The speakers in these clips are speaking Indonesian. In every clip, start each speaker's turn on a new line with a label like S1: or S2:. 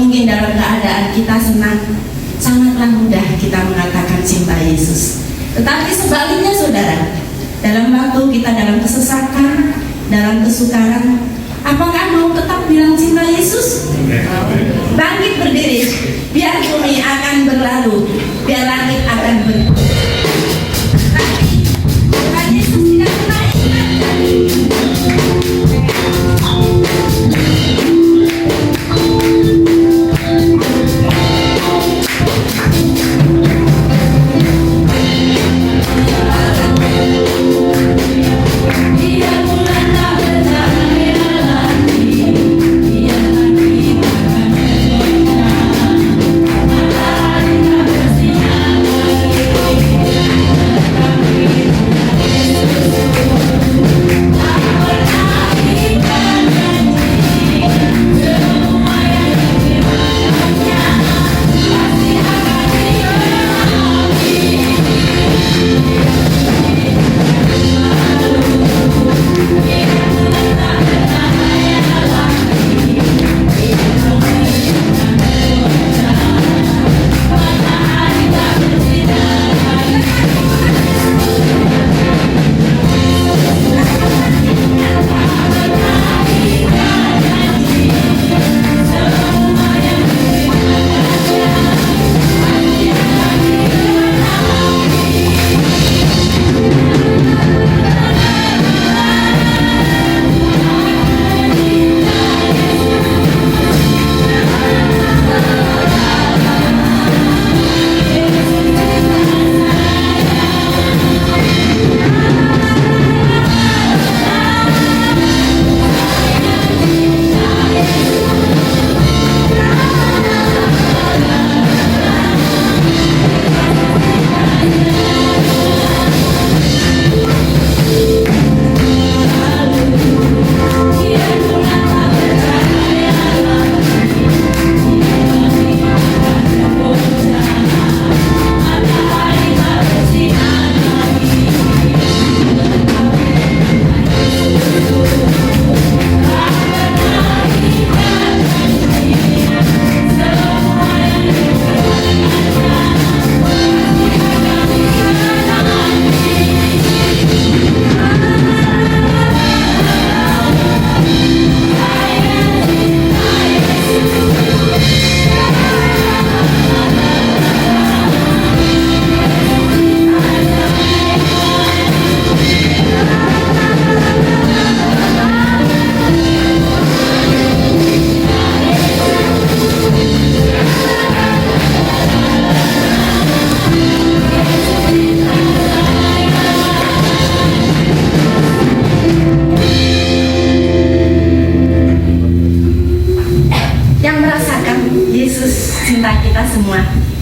S1: Mungkin dalam keadaan kita senang, sangatlah mudah kita mengatakan cinta Yesus. Tetapi sebaliknya saudara, dalam waktu kita dalam kesesakan, dalam kesukaran, apakah mau tetap bilang cinta Yesus? Bangkit berdiri, biar bumi akan berlalu, biar langit akan berlalu. Tapi Tuhan Yesus tidak pernah ingat.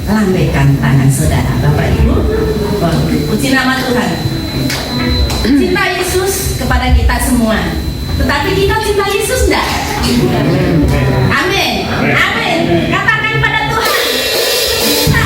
S1: Lambaikan tangan saudara, Bapak Ibu. Puji nama Tuhan. Cinta Yesus kepada kita semua. Tetapi kita cinta Yesus enggak? Amin. Amin. Katakan pada Tuhan. Cinta.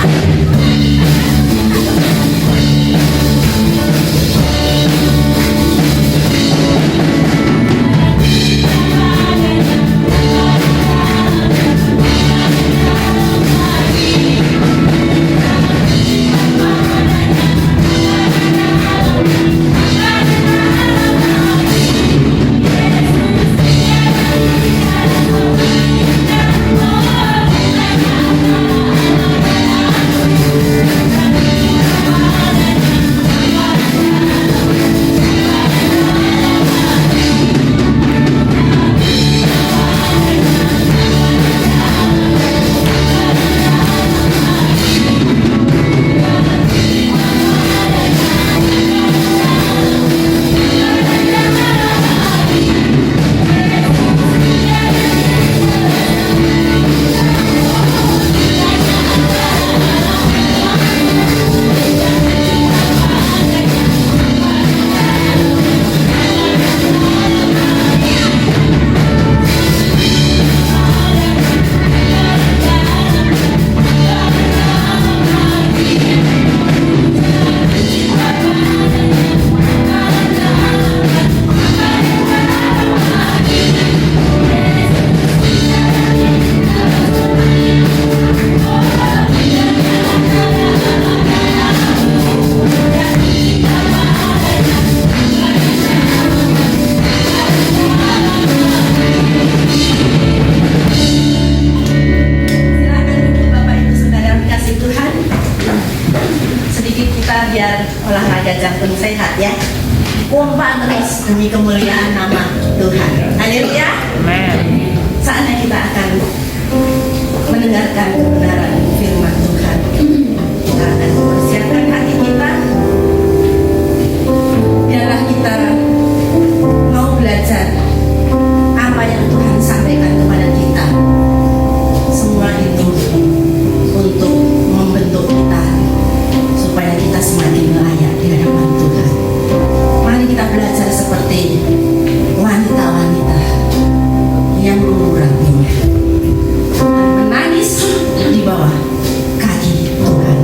S1: yang sehat ya. Kompak terus demi kemuliaan nama Tuhan. Haleluya. Saatnya kita akan mendengarkan kebenaran firman Tuhan. Kita akan mempersiapkan hati kita. Biarlah kita mau belajar apa yang Tuhan sampaikan kepada kita. Semua itu untuk membentuk kita supaya kita semakin layak di hadapan Tuhan. Mari kita belajar seperti wanita-wanita yang mengurapinya dan menangis di bawah kaki Tuhan.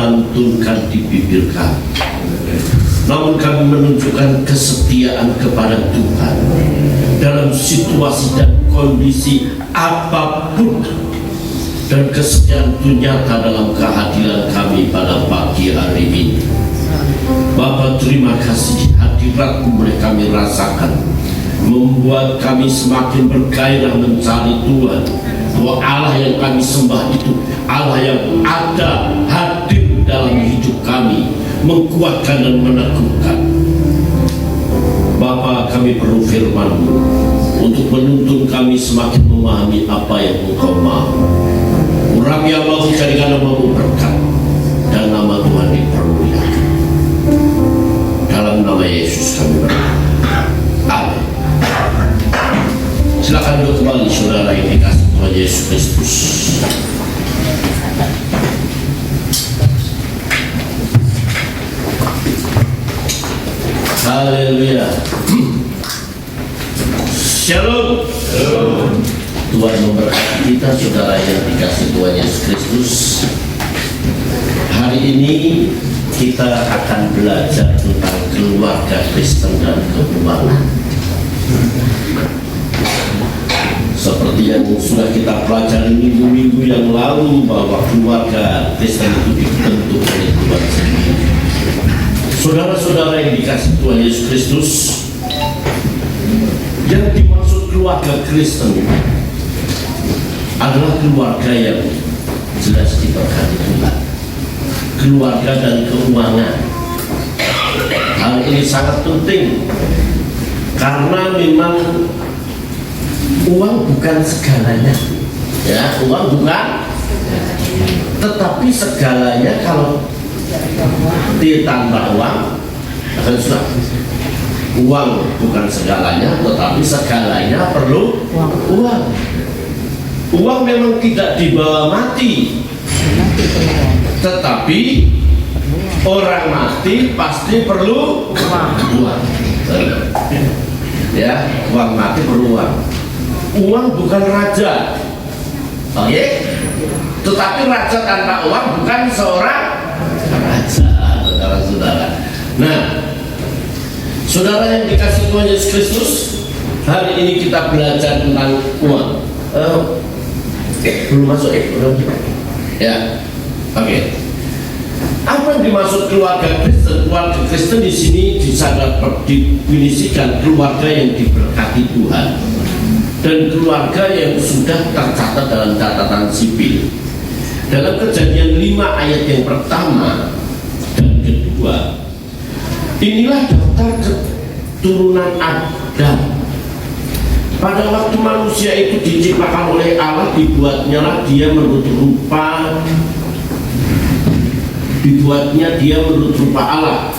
S2: lantunkan di bibir kami, namun kami menunjukkan kesetiaan kepada Tuhan dalam situasi dan kondisi apapun, dan kesetiaan itu nyata dalam kehadiran kami pada pagi hari ini. Bapa, terima kasih hadirat-Mu boleh kami rasakan, membuat kami semakin bergairah mencari Tuhan, bahwa Allah yang kami sembah itu Allah yang ada, hadir dalam hidup kami, mengkuatkan dan meneguhkan. Bapa, kami perlu firman-Mu untuk menuntun kami semakin memahami apa yang Engkau mau. Urapi hamba-Mu, jadikan nama-Mu berkat dan nama Tuhan dipermuliakan. Dalam nama Yesus kami berdoa. Amin. Silakan duduk kembali saudara yang dikasihi Tuhan Yesus Kristus. Haleluya. Shalom. Tuhan memberkati kita saudara yang dikasihi Tuhan Yesus Kristus. Hari ini kita akan belajar tentang keluarga Kristen dan keuangan. Seperti yang sudah kita pelajari minggu-minggu yang lalu, bahwa keluarga Kristen itu dibentuk oleh Tuhan sendiri. Saudara-saudara yang dikasihi Tuhan Yesus Kristus, yang dimaksud keluarga Kristen adalah keluarga yang jelas diberkati Tuhan. Keluarga dan keuangan, hal ini sangat penting karena memang uang bukan segalanya, ya, uang bukan, tetapi segalanya kalau ditambah uang akan susah. Uang bukan segalanya, tetapi segalanya perlu uang. Uang memang tidak dibawa mati, tetapi orang mati pasti perlu uang. Ya, uang mati perlu uang. Uang bukan raja, oke? Tetapi raja tanpa uang bukan seorang raja, saudara-saudara. Nah, saudara yang dikasihi Tuhan Yesus Kristus, hari ini kita belajar tentang uang. Belum masuk belum? Ya, oke. Apa yang dimaksud keluarga Kristen? Keluarga Kristen di sini didefinisikan keluarga yang diberkati Tuhan dan keluarga yang sudah tercatat dalam catatan sipil. Dalam Kejadian 5 ayat yang pertama dan kedua, inilah daftar keturunan Adam. Pada waktu manusia itu diciptakan oleh Allah, dibuatnya dia menurut rupa Allah,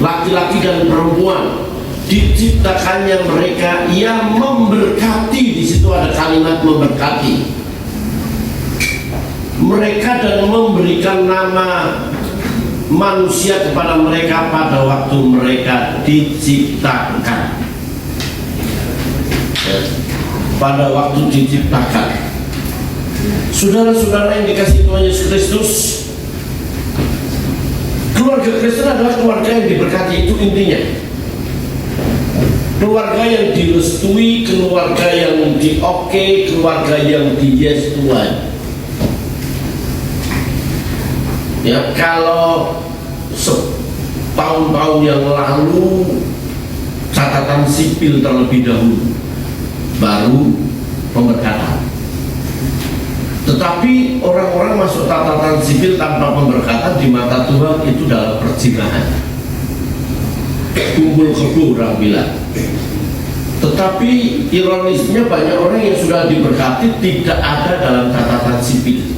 S2: laki-laki dan perempuan diciptakannya mereka, ia memberkati. Di situ ada kalimat memberkati mereka dan memberikan nama manusia kepada mereka pada waktu mereka diciptakan. Pada waktu diciptakan, saudara-saudara yang dikasihi Tuhan Yesus Kristus, keluarga Kristen adalah keluarga yang diberkati. Itu intinya, keluarga yang direstui, keluarga yang di-oke, keluarga yang di-yes Tuhan. Ya, kalau tahun-tahun yang lalu catatan sipil terlebih dahulu, baru pemberkatan. Tetapi orang-orang masuk catatan sipil tanpa pemberkatan di mata Tuhan itu dalam perzinahan, kumpul kebo orang bilang. Tetapi ironisnya banyak orang yang sudah diberkati tidak ada dalam catatan sipil.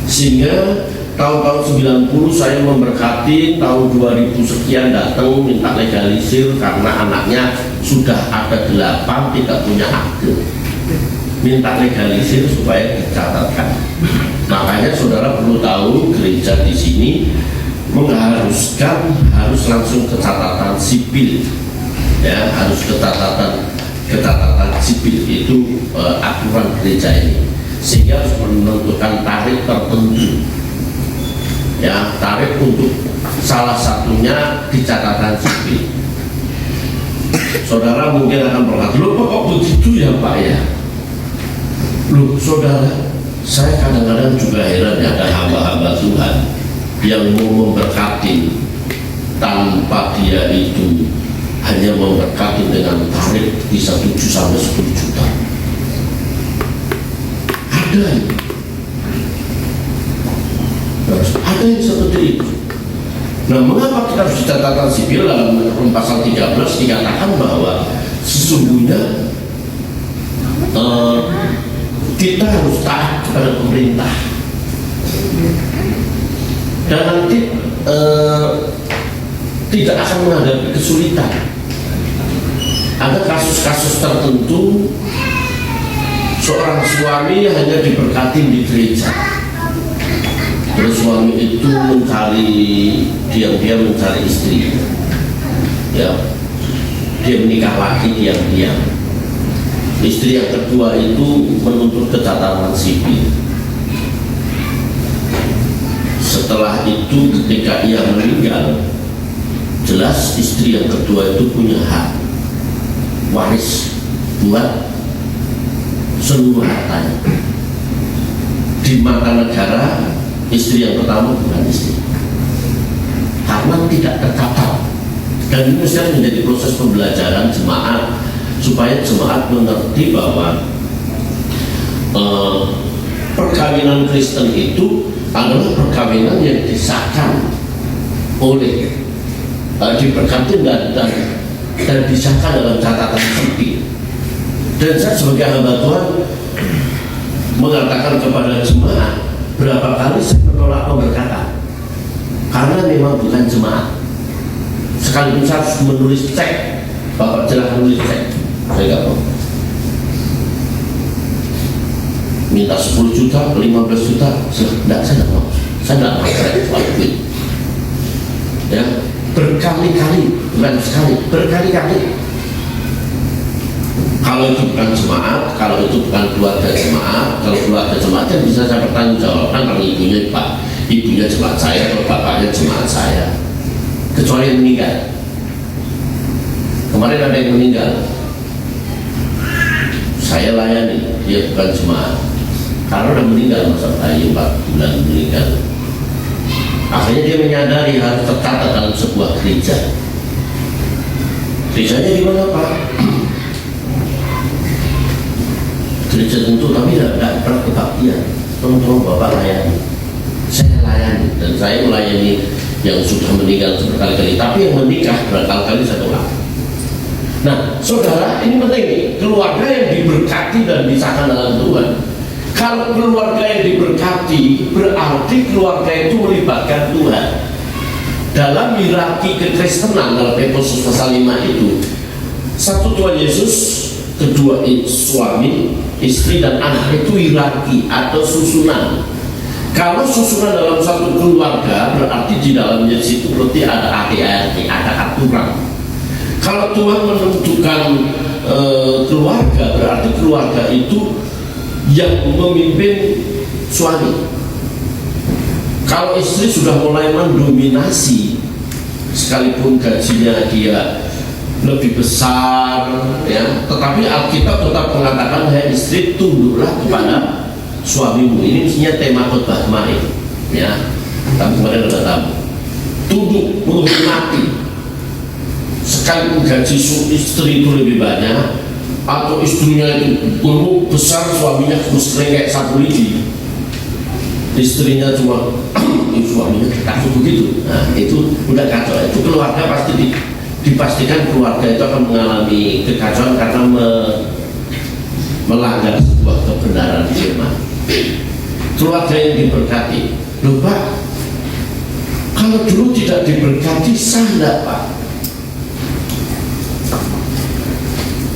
S2: Sehingga tahun-tahun 90 saya memberkati, tahun 2000 sekian datang minta legalisir karena anaknya sudah ada 8 tidak punya akte, minta legalisir supaya dicatatkan. Makanya saudara perlu tahu, gereja di sini mengharuskan harus langsung ke catatan sipil, ya, harus ke catatan sipil. Itu aturan gereja ini, sehingga harus menentukan tarif tertentu, ya, tarif untuk salah satunya di catatan sipil. Saudara mungkin akan berkata, loh kok begitu ya Pak ya? Loh saudara, saya kadang-kadang juga heran ya, ada hamba-hamba Tuhan yang mau memberkati tanpa dia itu hanya memberkati dengan tarif bisa 7 sampai 10 juta. Ada yang seperti itu. Nah, mengapa kita harus catatan sipil? Dalam pasal 13 dikatakan bahwa sesungguhnya kita harus taat kepada pemerintah, dan nanti tidak akan menghadapi kesulitan. Ada kasus-kasus tertentu seorang suami hanya diberkati di gereja, terus suami itu diam-diam mencari istri, ya, dia menikah lagi diam-diam. Istri yang kedua itu menuntut kecatatan sipil. Setelah itu ketika ia meninggal, jelas istri yang kedua itu punya hak waris buat seluruh hartanya. Di mata negara, istri yang pertama bukan istri, karena tidak tercatat. Dan ini mesti menjadi proses pembelajaran jemaat, supaya jemaat mengerti bahwa perkawinan Kristen itu adalah perkawinan yang disahkan oleh diberkati dan disahkan dalam catatan sipil. Dan saya sebagai hamba Tuhan mengatakan kepada jemaat, berapa kali saya menolak pemberkatan karena memang bukan jemaat. Sekalipun saya harus menulis cek, Bapak silahkan menulis cek, saya nggak mau. Minta 10 juta, 15 juta, enggak, saya nggak mau. Saya nggak mau cek, ya, berkali-kali, bukan sekali, berkali-kali. Kalau itu bukan jemaat, kalau itu bukan keluarga jemaat, kalau keluarga jemaat kan bisa saya pertanggungjawabkan kalau ibunya jemaat saya, kalau bapaknya jemaat saya. Kecuali yang meninggal. Kemarin ada yang meninggal, saya layani, dia bukan jemaat, karena udah meninggal masa bayi 4 bulan meninggal. Akhirnya dia menyadari harus tercatat dalam sebuah gereja. Gerejanya di mana, Pak? Gereja tentu, tapi tidak pernah kebaktian. Tolong Bapak layani. Saya layani, dan saya melayani yang sudah meninggal berkali-kali, tapi yang menikah berkali-kali saya tolak. Nah, saudara, ini penting nih, keluarga yang diberkati dan disahkan dalam Tuhan. Kalau keluarga yang diberkati, berarti keluarga itu melibatkan Tuhan. Dalam hierarki kekristenan, dalam Efesus pasal 5 itu, satu Tuhan Yesus, kedua suami, istri dan anak, itu hierarki atau susunan. Kalau susunan dalam satu keluarga, berarti di dalamnya situ berarti ada hierarki, ada aturan. Kalau Tuhan menentukan keluarga, berarti keluarga itu yang memimpin suami. Kalau istri sudah mulai mendominasi, sekalipun gajinya dia lebih besar, ya, tetapi Alkitab tetap mengatakan, hai istri, tunduklah kepada suamimu. Ini mestinya tema khotbah kemarin, ya. Tapi kemarin ada tamu, tunduk, menghormati. Sekalipun gaji istri itu lebih banyak, atau istrinya itu besar, suaminya terus kayak sapu lidi, istrinya cuma suaminya kacau begitu. Nah, itu udah kacau. Itu keluarga pasti dipastikan keluarga itu akan mengalami kekacauan karena melanggar sebuah kebenaran firman. Keluarga yang diberkati, loh Pak, kalau dulu tidak diberkati sah enggak, Pak?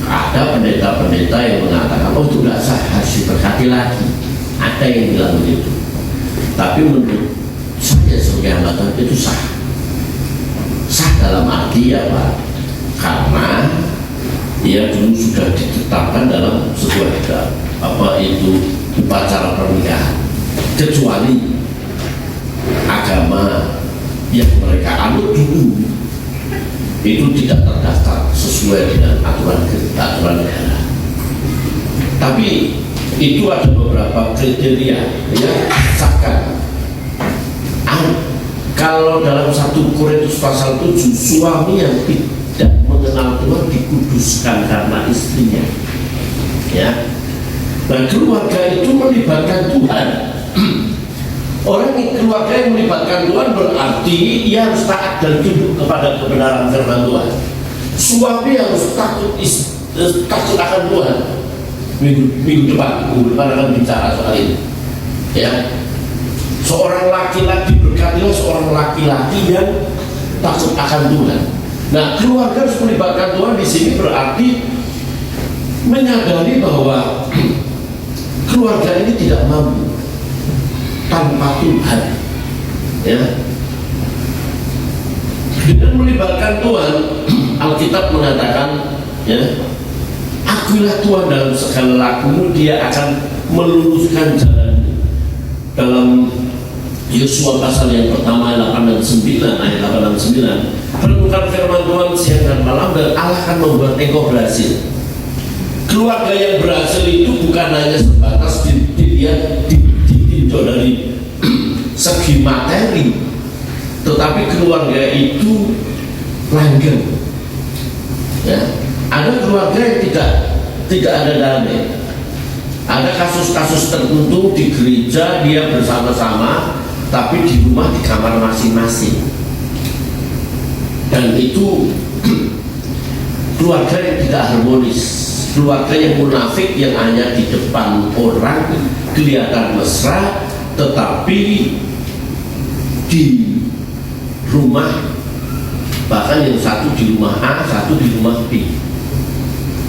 S2: Ada pendeta-pendeta yang mengatakan, oh itu tidak sah, harus diberkati lagi. Ada yang bilang begitu. Tapi menurut saya sebagai hamba Tuhan itu sah. Sah dalam arti ya Pak, karena dia dulu sudah ditetapkan dalam sebuah upacara pernikahan. Kecuali agama yang mereka anut dulu itu tidak terdaftar sesuai dengan aturan negara. Tapi itu ada beberapa kriteria yang sahkan. Kalau dalam 1 Korintus pasal 7, suami yang tidak mengenal Tuhan dikuduskan karena istrinya, ya. Nah, keluarga itu melibatkan Tuhan. Orang yang keluarga yang melibatkan Tuhan berarti ia harus taat dan tunduk kepada kebenaran firman Tuhan. Suami harus takut akan Tuhan. Minggu depan akan bicara soal ini. Ya, seorang laki-laki berkatilah seorang laki-laki yang takut akan Tuhan. Nah, keluarga harus melibatkan Tuhan di sini berarti menyadari bahwa keluarga ini tidak mampu tanpa Tuhan. Ya, dengan melibatkan Tuhan, Alkitab mengatakan, ya, akuilah Tuhan dalam segala lakumu, Dia akan meluruskan jalanmu. Dalam Yosua pasal yang pertama 8 dan 9, ayat 8 dan 9, renungkan firman Tuhan siang dan malam dan Allah akan membuat engkau berhasil. Keluarga yang berhasil itu bukan hanya sebatas dilihat ditinjau dari segi materi, tetapi keluarga itu langgeng. Ya, ada keluarga yang tidak ada damai. Ada kasus-kasus tertentu di gereja dia bersama-sama, tapi di rumah di kamar masing-masing. Dan itu keluarga yang tidak harmonis, keluarga yang munafik, yang hanya di depan orang kelihatan mesra, tetapi di rumah, bahkan yang satu di rumah A, satu di rumah B,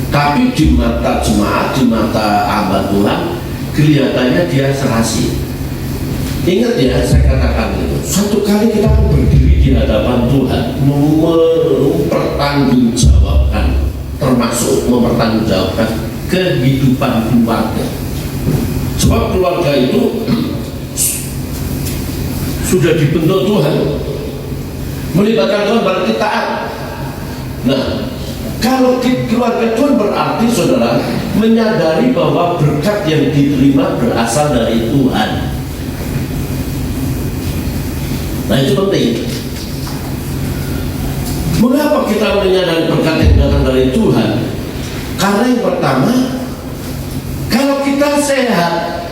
S2: tapi di mata jemaat, di mata hamba Tuhan, kelihatannya dia serasi. Ingat ya, saya katakan itu, suatu kali kita akan berdiri di hadapan Tuhan, mempertanggungjawabkan, termasuk mempertanggungjawabkan kehidupan keluarga. Sebab keluarga itu sudah dibentuk Tuhan, melibatkan Tuhan berarti taat. Nah, kalau keluarga Tuhan berarti saudara menyadari bahwa berkat yang diterima berasal dari Tuhan. Nah, itu penting. Mengapa kita menyadari berkat yang datang dari Tuhan? Karena yang pertama, kalau kita sehat,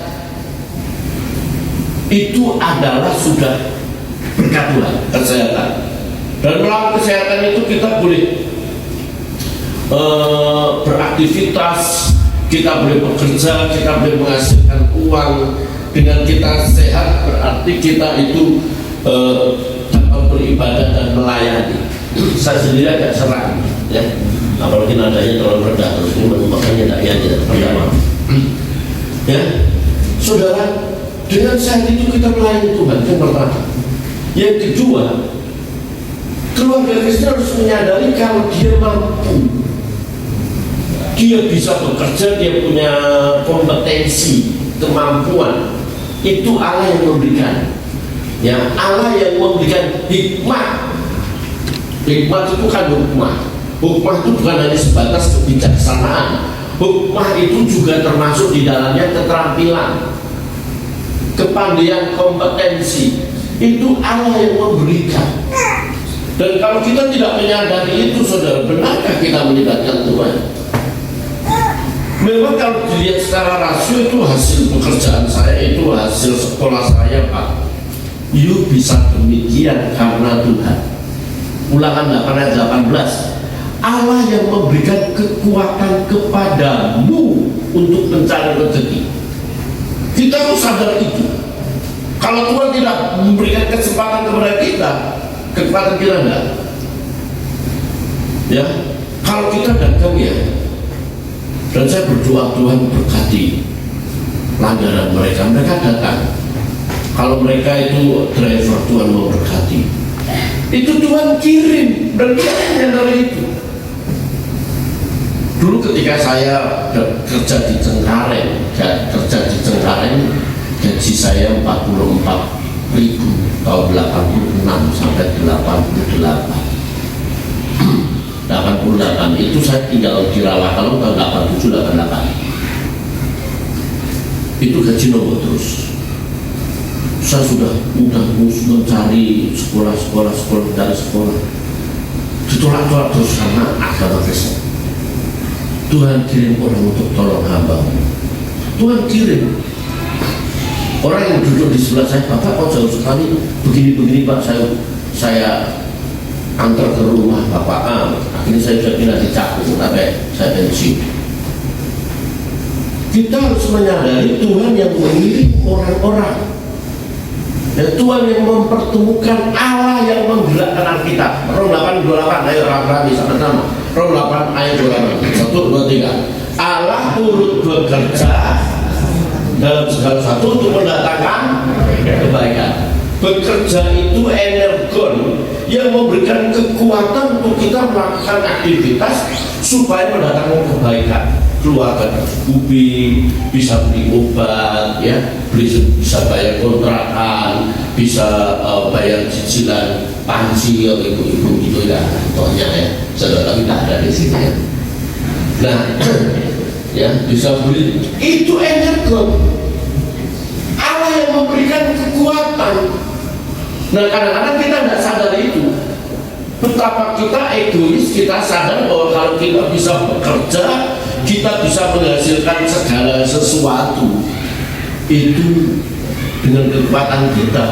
S2: itu adalah sudah berkat Tuhan, kesehatan. Dan melalui kesehatan itu kita boleh beraktivitas, kita boleh bekerja, kita boleh menghasilkan uang. Dengan kita sehat berarti kita itu dapat beribadah dan melayani. Saya sendiri agak serang, ya, apalagi nadanya terlalu rendah, terus ini makanya tidak rendah. Ya, saudara, dengan sehat itu kita melayani Tuhan, yang pertama. Yang kedua, keluarga Kristen harus menyadari kalau dia mampu, dia bisa bekerja, dia punya kompetensi, kemampuan, itu Allah yang memberikan. Ya, Allah yang memberikan hikmah. Hikmah itu kan hikmah. Hikmah itu bukan hanya sebatas kebijaksanaan. Hikmah itu juga termasuk di dalamnya keterampilan, kepandaian, kompetensi. Itu Allah yang memberikan. Dan kalau kita tidak menyadari itu, saudara, benarkah kita melibatkan Tuhan? Memang kalau dilihat secara rasio itu hasil pekerjaan saya, itu hasil sekolah saya, Pak. You bisa demikian karena Tuhan. Ulangan 8 ayat 18. Allah yang memberikan kekuatan kepadamu untuk mencari rezeki. Kita harus sadar itu. Kalau Tuhan tidak memberikan kesempatan kepada kita, kekuatan kita enggak. Ya, kalau kita dagang ya, dan saya berdoa Tuhan berkati langganan mereka datang. Kalau mereka itu driver, Tuhan mau berkati. Itu Tuhan kirim, dan dia menyadari itu. Dulu ketika saya kerja di Cengkareng, gaji saya 44.000 tahun 86 sampai 88. 88 itu saya tinggal di Rawakalong tahun 87 88. Itu gaji nomor terus. Saya sudah mencari sekolah, ditolak terus karena agama Kristen. Tuhan kirim orang untuk tolong hamba. Tuhan kirim Orang yang duduk di sebelah saya, Bapak kok jauh sekali, begini-begini Pak, saya antar ke rumah Bapak. Akhirnya saya sudah pindah di Cakung, tapi saya pensiun. Kita harus menyadari Tuhan yang mengirim orang-orang, dan Tuhan yang mempertemukan, Allah yang menggerakkan kita. Rom 8:28, ayo rame-rame sama-sama. Rom 8 ayat 28, 1, 2, 3. Allah turut bekerja dalam segala sesuatu untuk mendatangkan kebaikan. Bekerja itu energon yang memberikan kekuatan untuk kita melakukan aktivitas supaya mendatangkan kebaikan. Keluarga tercukupi, bisa beli obat, ya, bisa bayar kontrakan, bisa bayar cicilan panci atau ibu-ibu gitu ya, contohnya ya. Saudara kita ada di sini ya. Nah, ya bisa beli. Itu energon. Allah yang memberikan kekuatan. Nah, kadang-kadang kita tidak sadar itu. Betapa kita egois, kita sadar bahwa kalau kita bisa bekerja, kita bisa menghasilkan segala sesuatu itu dengan kekuatan kita.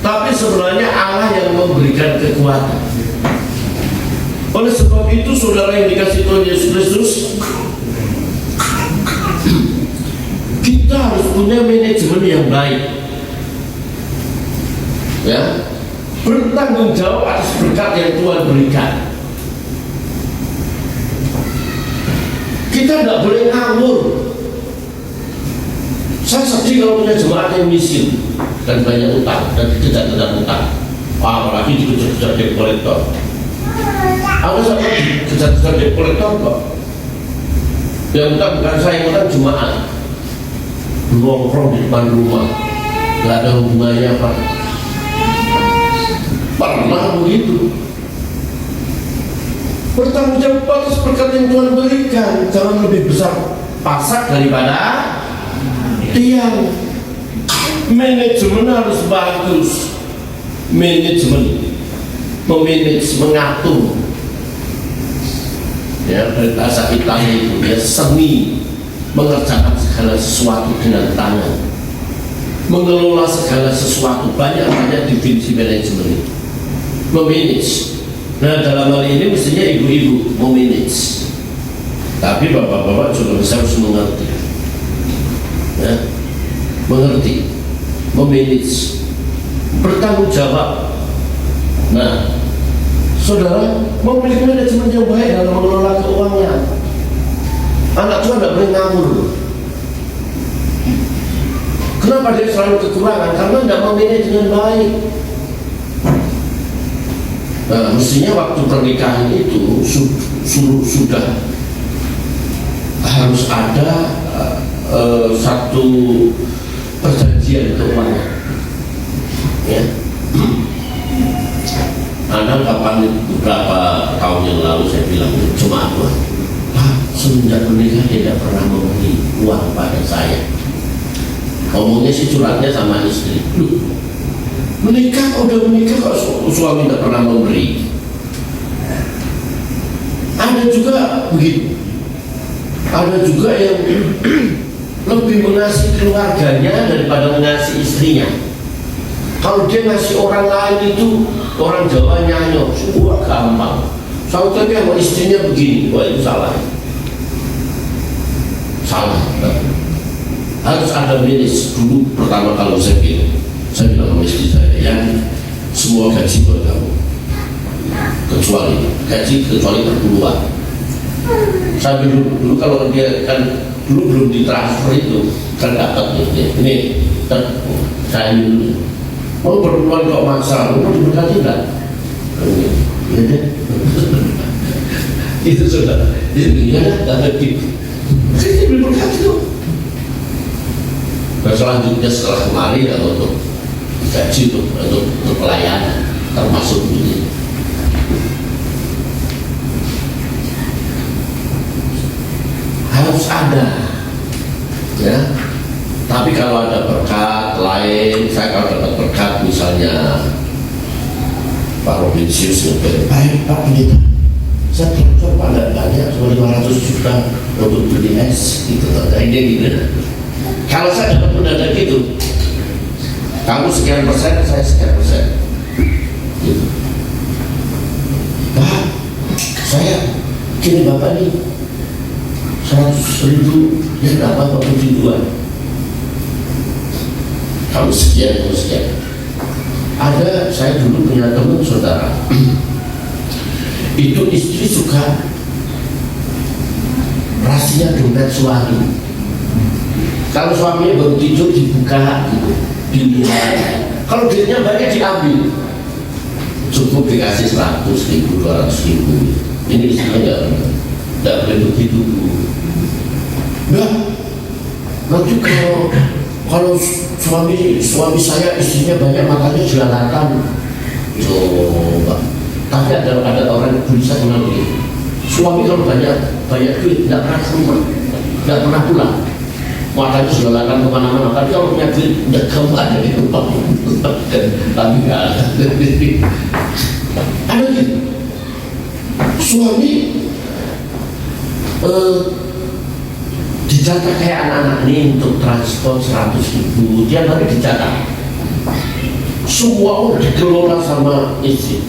S2: Tapi sebenarnya Allah yang memberikan kekuatan. Oleh sebab itu, saudara yang dikasih Tuhan Yesus Kristus, kita harus punya manajemen yang baik, ya, bertanggung jawab atas berkat yang Tuhan berikan. Kita tidak boleh ngawur. Saya sedih kalau punya jemaat yang miskin dan banyak utang dan dikejar-kejar utang, apalagi dikejar-kejar debt collector. Aku sampai dikejar-kejar debt collector kok. Yang utang bukan saya, yang utang jemaat. Nongkrong di depan rumah, nggak ada hubungannya Pak. Pernah begitu. Bertanggung jawab atas berkat yang Tuhan berikan. Jangan lebih besar pasak daripada tiang. Manajemen harus bagus. Manajemen, memanage, mengatur. Ya, dari bahasa Italia itu ya, seni mengerjakan segala sesuatu dengan tangan, mengelola segala sesuatu. Banyak definisi manajemen itu. Memanage. Nah, dalam hal ini mestinya ibu-ibu memanage. Tapi bapak-bapak juga bisa harus mengerti, ya, mengerti, memanage, bertanggung jawab. Nah, saudara memiliki manajemen yang baik dalam mengelola keuangan. Anak Tuhan tidak boleh ngawur. Kenapa dia selalu kekurangan? Karena tidak memanage dengan baik. Nah, mestinya waktu pernikahan itu sudah harus ada satu perjanjian keuangan, ya. Ada kapan beberapa tahun yang lalu saya bilang cuma Tuhan, Pak, semenjak menikah dia tidak pernah memberi uang pada saya. Ngomongnya sih curhatnya sama istri. Menikah, udah menikah kok suami tidak pernah memberi. Ada juga begitu. Ada juga yang lebih mengasihi keluarganya daripada mengasihi istrinya. Kalau dia ngasih orang lain itu, orang Jawa nyanyo, wah gampang. Soalnya tapi sama istrinya begini, wah itu salah. Salah. Harus ada manage dulu. Pertama kalau saya bilang sama istri saya, yang semua gaji buat kamu, kecuali terkeluar. Saya dulu kalau dia kan dulu belum ditransfer itu kan dapat gitu. Ini saya dulu mau berkeluar kok maksa, mau diberkati enggak? Ya deh. Itu sudah, itu ya ada gitu. Saya diberkati tuh. Dan selanjutnya setelah kemarin untuk gaji untuk pelayanan termasuk ini. Harus ada, ya. Tapi kalau ada berkat lain, saya kalau dapat berkat misalnya Pak Robinsius nyebut, baik Pak Pendeta, saya transfer banyak cuma 500 juta untuk beli es gitu, ini gitu. Kalau saya dapat mendadak gitu, Kamu sekian persen, saya sekian persen. Gitu. Pak, saya gini Bapak nih 100.000 ya nggak apa-apa, puji Tuhan. Kamu sekian, kamu sekian. Ada, saya dulu punya teman saudara, itu istri suka rahasia dompet suami. Kalau suaminya baru tidur dibuka gitu, dilihat. Kalau duitnya banyak diambil, cukup dikasih 100.000, 200.000. Ini istrinya nggak boleh begitu. Nah, nanti kalau suami saya istrinya banyak makanya jelalatan. Coba. Tapi ada orang yang bisa kenal begitu. Suami kalau banyak duit nggak pernah ke rumah, nggak pernah pulang. Makanya jelalatan kemana-mana. Tapi kalau punya duit nggak kamu ada di rumah. Tapi nggak ada. Ada gitu. Suami dicatat kayak anak-anak ini untuk transport 100.000 dia baru dicatat. Semua dikelola sama istri,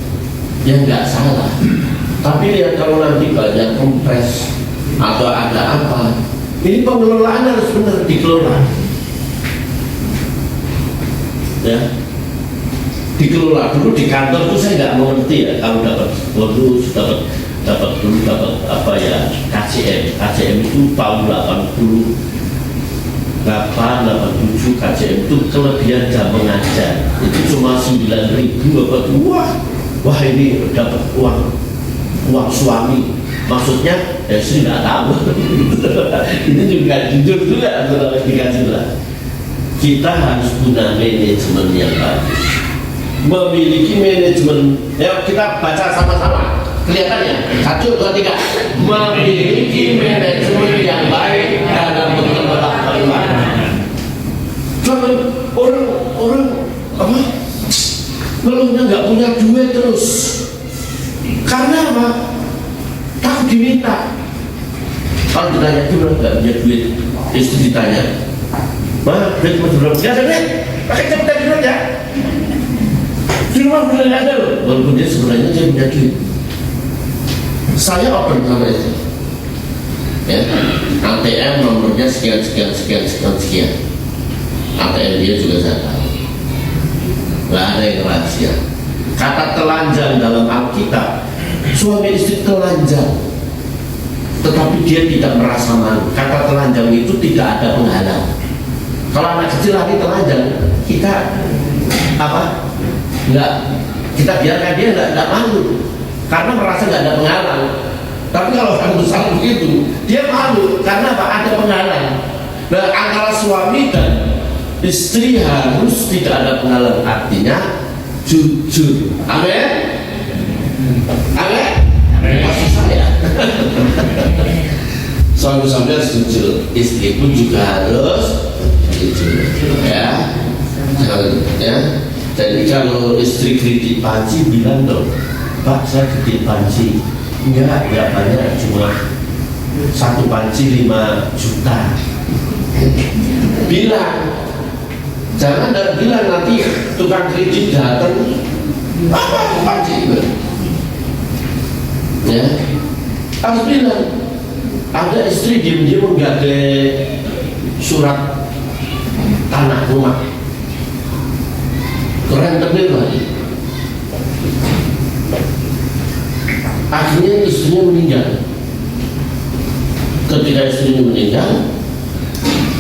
S2: ya nggak salah. Tapi lihat kalau nanti banyak kompres atau ada apa, ini pengelolaan harus benar dikelola. Ya, dikelola dulu di kantor tuh saya nggak mengerti ya. Kamu dapat bonus, dapat apa ya, KCM itu tahun 87 KCM itu kelebihan jam mengajar itu cuma 9.000 apa tuh. Wah ini dapat uang suami, maksudnya ya sih nggak tahu. Ini juga jujur juga kalau dikasih lah. Kita harus punya manajemen yang bagus, memiliki manajemen. Ya kita baca sama-sama. Kelihatannya 1, 2, 3 memiliki manajemen yang baik dalam mengelola keuangan. Jangan orang apa ngeluhnya nggak punya duit terus. Karena apa? Takut diminta. Kalau ditanya gimana nggak punya duit, istri ditanya, "Mah, duit masih belum?" "Ya ada duit, pakai cepet duit ya." Di rumah benar nggak ada loh. Walaupun dia sebenarnya dia punya duit. Saya open sama itu, ya, ATM nomornya sekian. ATM dia juga saya tahu, nggak ada yang rahasia. Kata telanjang dalam Alkitab, suami istri telanjang, tetapi dia tidak merasa malu. Kata telanjang itu tidak ada penghalang. Kalau anak kecil lagi telanjang, kita apa? Kita biarkan dia nggak malu. Karena merasa nggak ada penghalang. Tapi kalau orang besar begitu, dia malu karena apa? Ada penghalang. Nah, antara suami dan istri harus tidak ada penghalang, artinya jujur. Amin. Amin. Maksud saya, suami harus jujur, istri pun juga harus jujur. Ya. Jadi kalau istri kritik panci, bilang dong, "Pak, saya kredit panci." Enggak banyak, cuma 1 panci 5 juta. Bilang, jangan bilang nanti tukang kredit datang, "Apa panci itu?" Ya, harus bilang. Ada istri diam-diam menggadai surat tanah rumah, rentenir lagi. Akhirnya istrinya meninggal. Ketika istrinya meninggal,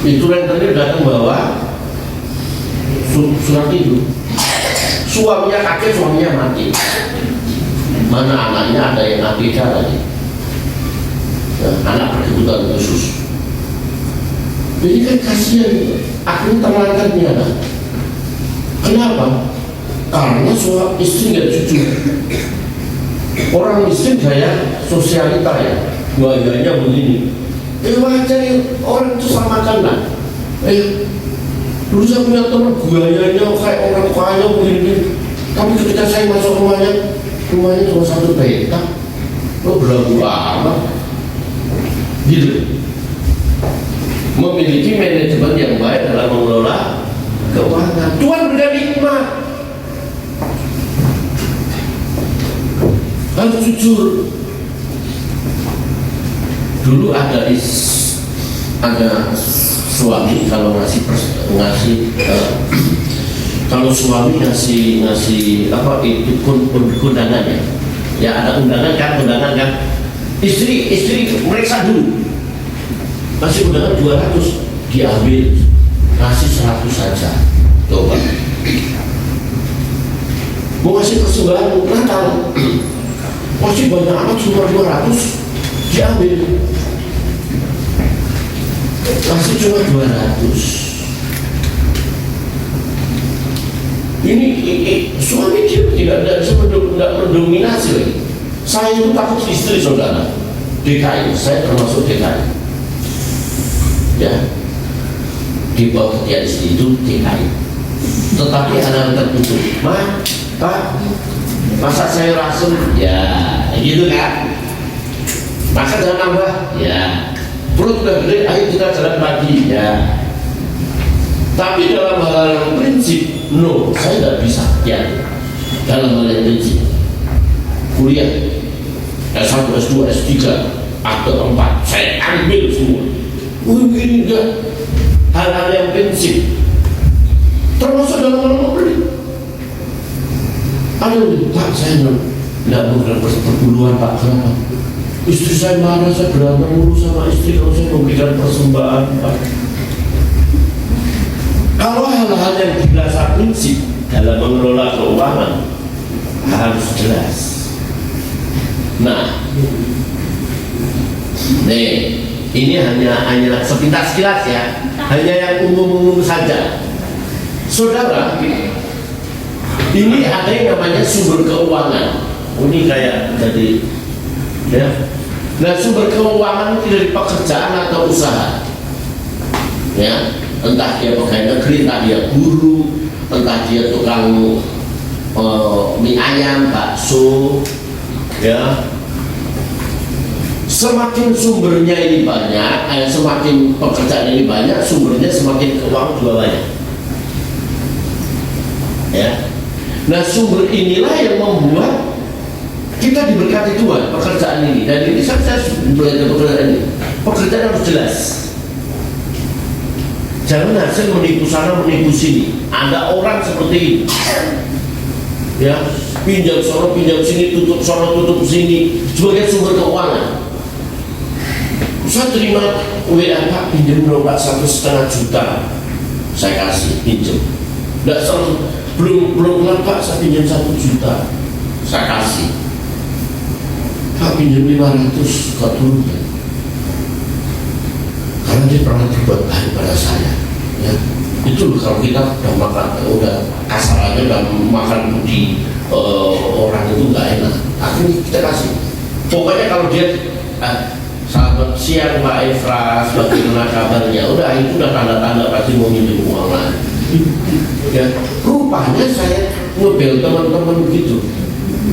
S2: itu rentenir datang bawa surat itu. Suaminya kaget, suaminya mati. Mana anaknya, ada yang ABK lagi. Nah, anak berkebutuhan khusus. Jadi kan kasihan, akhirnya terlantarnya. Kenapa? Karena suami istri nggak jujur. Orang miskin gaya sosialita ya, gayanya begini. Wajar ya, orang itu samakan lah. Dulu saya punya teman gayanya kayak orang kaya begini. Tapi ketika saya masuk rumahnya cuma 1 petak. Lo berlaku amat. Gitu. Memiliki manajemen yang baik dalam mengelola keuangan. Tuhan berikan nikmat. Harus jujur. Dulu ada suami kalau kalau suami ngasih apa itu undangannya, ya ada undangan kan, istri meriksa dulu, masih undangan 200, diambil, kasih 100 saja, coba mau kasih persembahan Natal, masih banyak amat cuma 200, diambil, masih cuma 200. Ini suami dia tidak mendominasi lagi. Saya itu takut istri saudara. DKI, saya termasuk DKI. Ya, di bawah ketiak istri itu DKI. Tetapi anak tertutup. Pak, masa saya rasul? Ya, gitu kan. Masa jangan nambah? Ya. Perut udah gede, ayo kita jalan pagi. Ya. Tapi dalam hal prinsip, no, saya tidak bisa. Ya, dalam hal prinsip, kuliah S1, S2, S3, akte 4, saya ambil semua. Begini enggak, hal-hal yang prinsip, termasuk dalam hal membeli. Aduh, Pak, saya tidak mau perpuluhan, Pak. Kenapa? Istri saya marah, saya berantem mulu sama istri kalau saya memberikan persembahan, Pak. Kalau hal-hal yang dirasa prinsip dalam mengelola keuangan harus jelas. Nah, ini hanya sepintas sekilas ya, hanya yang umum-umum saja. Saudara, ini ada yang namanya sumber keuangan. Ini kayak jadi, ya. Nah, sumber keuangan itu dari pekerjaan atau usaha, ya. Entah dia pegawai negeri, entah dia guru, entah dia tukang mie ayam, bakso, ya. Semakin sumbernya ini banyak, semakin pekerjaan ini banyak, sumbernya semakin keuangan juga banyak. Ya. Nah, sumber inilah yang membuat kita diberkati Tuhan pekerjaan ini. Dan ini saya belajar pekerjaan ini. Pekerjaan harus jelas. Jangan hasil menipu sana menipu sini. Ada orang seperti ini, ya, pinjam sono pinjam sini, tutup sono tutup sini sebagai sumber keuangan. Saya terima WA, Pak, pinjam dong Pak 1,5 juta, saya kasih pinjam. Belum kelar Pak, saya pinjam 1 juta, saya kasih. Pak, pinjam 500 kok turun ya? Karena dia pernah berbuat baik pada saya, ya. Itu kalau kita udah makan, udah kasar aja, udah makan budi orang itu nggak enak. Akhirnya kita kasih. Pokoknya kalau dia selamat siang Mbak Efras, bagaimana kabarnya? Udah, itu udah tanda-tanda pasti mau minjem uang lagi. Ya, rupanya saya ngebel teman-teman begitu.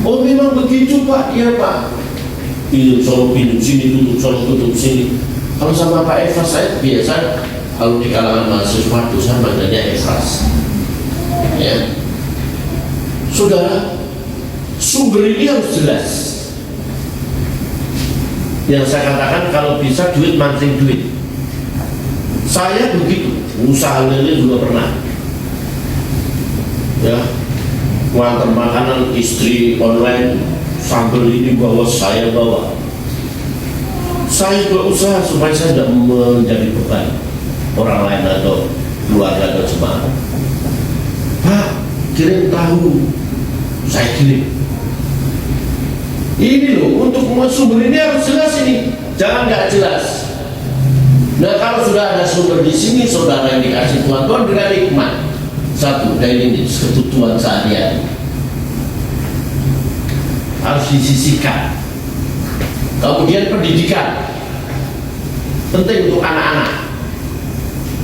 S2: Oh, memang begitu Pak, iya Pak. Pinjam sono pinjam sini, tutup sono tutup sini. Kalau sama Pak Efras saya biasa, kalau di kalangan mahasiswa dosa manggilnya Efras. Ya, saudara, sumber ini harus jelas. Yang saya katakan kalau bisa duit mancing duit. Saya begitu, usaha lele juga pernah. Ya, ngantar makanan istri online, sambal ini bawa, saya bawa. Saya berusaha supaya saya tidak menjadi beban orang lain atau keluarga atau jemaat. Pak, kirim tahu, saya kirim. Ini loh, untuk sumber ini harus jelas ini, jangan nggak jelas. Nah, kalau sudah ada sumber di sini, saudara yang dikasih Tuhan, Tuhan berikan hikmat. Satu, daily needs, kebutuhan sehari-hari harus disisihkan. Kemudian pendidikan penting untuk anak-anak.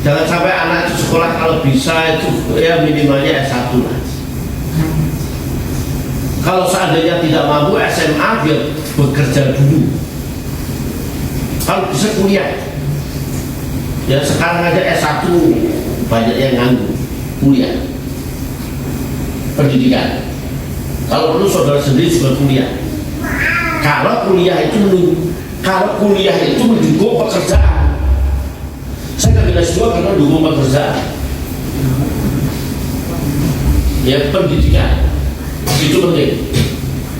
S2: Jangan sampai anak itu sekolah kalau bisa itu ya minimalnya S1 lah. Kalau seandainya tidak mampu SMA, dia bekerja dulu. Kalau bisa kuliah. Ya sekarang aja S1 banyak yang nganggur. kuliah, pendidikan. Kalau perlu saudara sendiri juga kuliah. Kalau kuliah itu mendukung pekerjaan. Saya ngambil S2 karena mendukung pekerjaan. Ya, pendidikan itu penting.